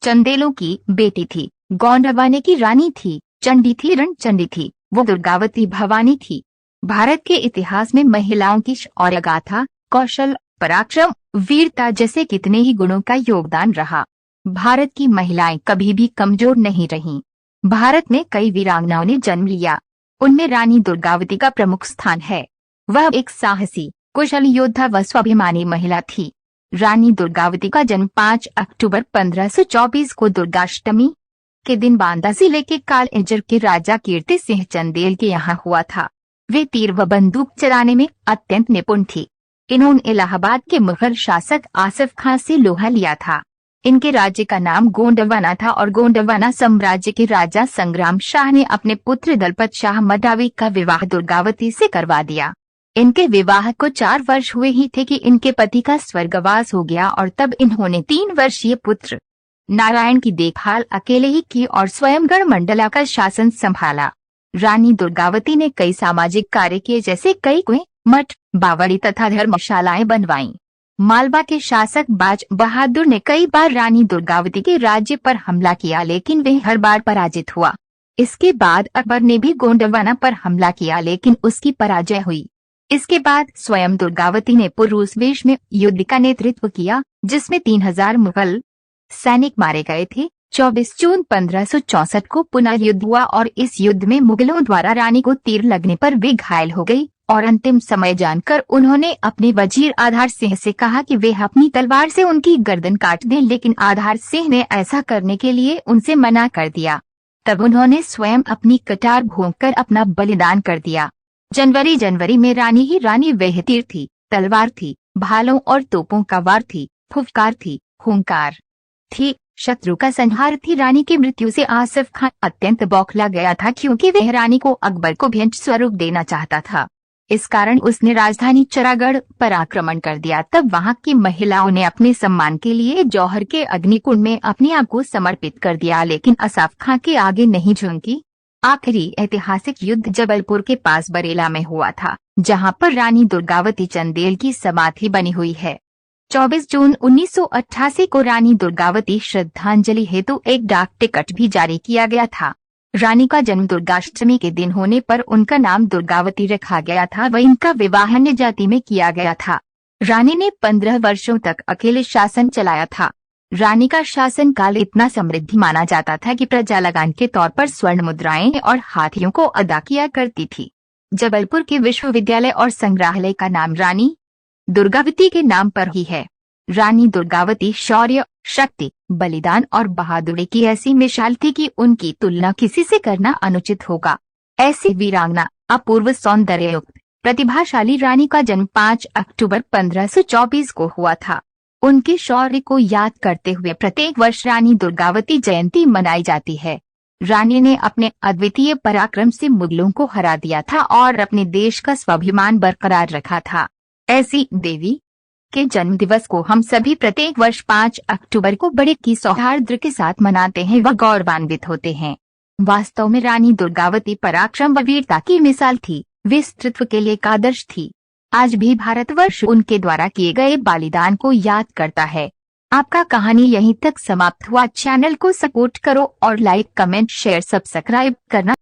चंदेलों की बेटी थी, गोंडवाने की रानी थी, चंडी थी, रणचंडी थी, वो दुर्गावती भवानी थी। भारत के इतिहास में महिलाओं की शौर्य गाथा, कौशल, पराक्रम, वीरता जैसे कितने ही गुणों का योगदान रहा। भारत की महिलाएं कभी भी कमजोर नहीं रहीं। भारत में कई वीरांगनाओं ने जन्म लिया, उनमें रानी दुर्गावती का प्रमुख स्थान है। वह एक साहसी, कुशल योद्धा व स्वाभिमानी महिला थी। रानी दुर्गावती का जन्म 5 अक्टूबर 1524 को दुर्गाष्टमी के दिन बांदा जिले के कालएजर के राजा कीर्ति सिंह चंदेल के यहाँ हुआ था। वे तीर व बंदूक चलाने में अत्यंत निपुण थी। इन्होंने इलाहाबाद के मुगल शासक आसिफ खां से लोहा लिया था। इनके राज्य का नाम गोंडवाना था और गोंडवाना साम्राज्य के राजा संग्राम शाह ने अपने पुत्र दलपत शाह मडावी का विवाह दुर्गावती से करवा दिया। इनके विवाह को 4 वर्ष हुए ही थे कि इनके पति का स्वर्गवास हो गया और तब इन्होंने 3 वर्षीय पुत्र नारायण की देखभाल अकेले ही की और स्वयं गढ़ मंडला का शासन संभाला। रानी दुर्गावती ने कई सामाजिक कार्य किए, जैसे कई कुएं, मठ, बावड़ी तथा धर्मशालाएं बनवाईं। मालवा के शासक बाज बहादुर ने कई बार रानी दुर्गावती के राज्य पर हमला किया, लेकिन वे हर बार पराजित हुआ। इसके बाद अकबर ने भी गोंडवाना पर हमला किया, लेकिन उसकी पराजय हुई। इसके बाद स्वयं दुर्गावती ने पुरुष वेश में युद्ध का नेतृत्व किया, जिसमें 3000 मुगल सैनिक मारे गए थे। 24 जून 1564 को पुनः युद्ध हुआ और इस युद्ध में मुगलों द्वारा रानी को तीर लगने पर वे घायल हो गई और अंतिम समय जानकर उन्होंने अपने वजीर आधार सिंह से कहा कि वे अपनी तलवार से उनकी गर्दन काट दें, लेकिन आधार सिंह ने ऐसा करने के लिए उनसे मना कर दिया। तब उन्होंने स्वयं अपनी कटार भोंककर अपना बलिदान कर दिया। जनवरी में रानी ही रानी वह तीर थी, तलवार थी, भालों और तोपों का वार थी, फुफकार थी, हुंकार थी, शत्रु का संहार थी। रानी की मृत्यु से आसिफ खान अत्यंत बौखला गया था, क्योंकि वह रानी को अकबर को भेंट स्वरूप देना चाहता था। इस कारण उसने राजधानी चरागढ़ पर आक्रमण कर दिया। तब वहां की महिलाओं ने अपने सम्मान के लिए जौहर के अग्निकुंड में अपने आप को समर्पित कर दिया, लेकिन आसिफ खां के आगे नहीं झुकी। आखिरी ऐतिहासिक युद्ध जबलपुर के पास बरेला में हुआ था, जहां पर रानी दुर्गावती चंदेल की समाधि बनी हुई है। 24 जून 1988 को रानी दुर्गावती श्रद्धांजलि हेतु एक डाक टिकट भी जारी किया गया था। रानी का जन्म दुर्गाष्टमी के दिन होने पर उनका नाम दुर्गावती रखा गया था व इनका विवाह अन्य जाति में किया गया था। रानी ने 15 वर्षों तक अकेले शासन चलाया था। रानी का शासन काल इतना समृद्ध माना जाता था कि प्रजा लगान के तौर पर स्वर्ण मुद्राएं और हाथियों को अदा किया करती थी। जबलपुर के विश्वविद्यालय और संग्रहालय का नाम रानी दुर्गावती के नाम पर ही है। रानी दुर्गावती शौर्य, शक्ति, बलिदान और बहादुरी की ऐसी मिसाल थी कि उनकी तुलना किसी से करना अनुचित होगा। ऐसी वीरांगना, अपूर्व सौंदर्ययुक्त, प्रतिभाशाली रानी का जन्म 5 अक्टूबर 1524 को हुआ था। उनके शौर्य को याद करते हुए प्रत्येक वर्ष रानी दुर्गावती जयंती मनाई जाती है। रानी ने अपने अद्वितीय पराक्रम से मुगलों को हरा दिया था और अपने देश का स्वाभिमान बरकरार रखा था। ऐसी देवी के जन्म दिवस को हम सभी प्रत्येक वर्ष 5 अक्टूबर को बड़े की सौहार्द के साथ मनाते हैं व गौरवान्वित होते हैं। वास्तव में रानी दुर्गावती पराक्रम व वीरता की मिसाल थी, विस्तृत्व के लिए एक आदर्श थी। आज भी भारतवर्ष उनके द्वारा किए गए बलिदान को याद करता है। आपका कहानी यहीं तक समाप्त हुआ। चैनल को सपोर्ट करो और लाइक, कमेंट, शेयर, सब्सक्राइब करना